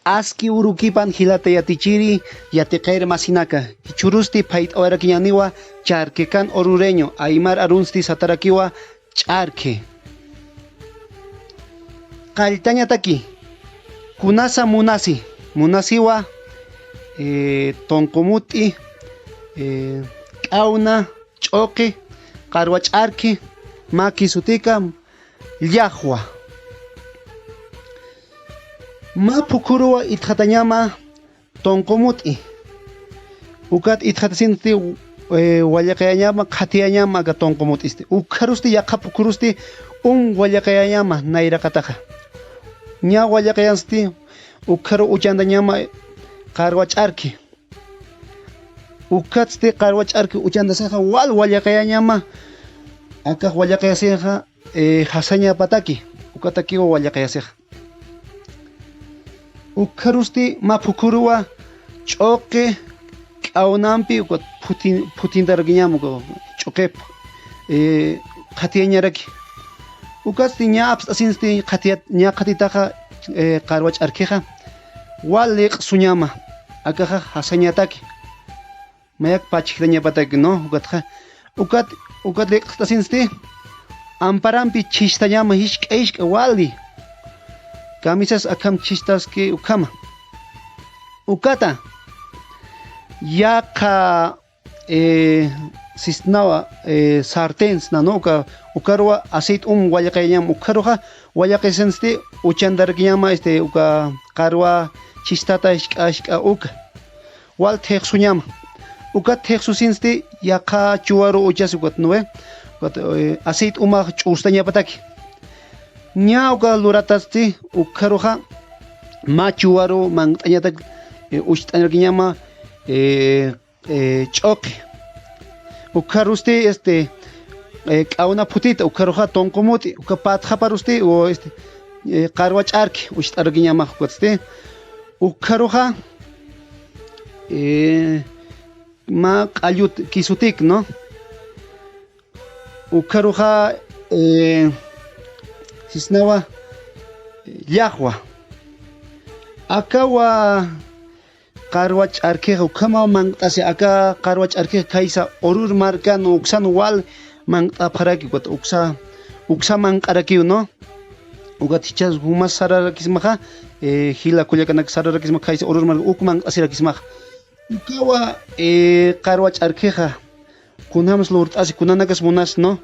aski urukipan hilata yatichiri yatiqair masinaka churusti pait awarakiñaniwa charque kan orureño aymar arunsti satarakiwa ch'arque qalltañataki kunasa munasiwa tonqumuti q'awna ch'oqi qarwa ch'arqi maki sutika llaqwa ma phukuruwa itqatañama tonqumuti ukat itqatasinti wallaqayañama qhatiyañama aga tonqumutisti ukharusti yaqa phukurusti wallaqayañama nayraqataqa ña wallaqayansti ukharu uchandañama qarwa ch'arqi ukatsti qarwa ch'arqi uchandasaqa wallaqayañama akaq wallaqayasiqa hasaña pataki ukatakiwa wallaqayasiqa ukharusti ma phukuruwa ch'oqi q'awnanpi ukat phutintarqiñama ch'oqip qhatiyañaraki ukatsti ña aps'asinsti ña qhatitaqa qarwa ch'arqiqa waliq suñama akaqa hasañataki mayak pachiktañapataki no ukat liqtasinsti amparampi chistañama hishk'a wali camisas akam chistaski ukama ukata yaqa sisnawa sartens no ukarwa aceite wallaqayañama ukaruqa wallaqayasinsti uchandarqiñama uka qarwa chistata hishk'a uka wal teqsuñama uka teqsusinsti yaqa chuwaru uchas ukat nuwe aceite ch'ustañapataki ña uka luratasti ukaruqa ma chuwaru manq'añata usht'anarqiñama ch'oqi ukarusti q'awna phutita ukaruqa tonqumuti uka patqaparusti qarwa ch'arqi usht'arqiñama ukatsti ukaruqa ma q'allut kisutik no ukaruqa sisnawa llaqwa akawa qarwa ch'arqiqa ukama manq'asi aka qarwa ch'arqiqa kaysa orur markano uksano wal manq'apharaki uksa manq'arakiw no ukatichas humas sararakismaqa hila kullakanaka sararakismaqa kaysa orur marka manq'asirakismaqa ukawa qarwa ch'arqiqa kunamas lurt'asi kunanakas munas no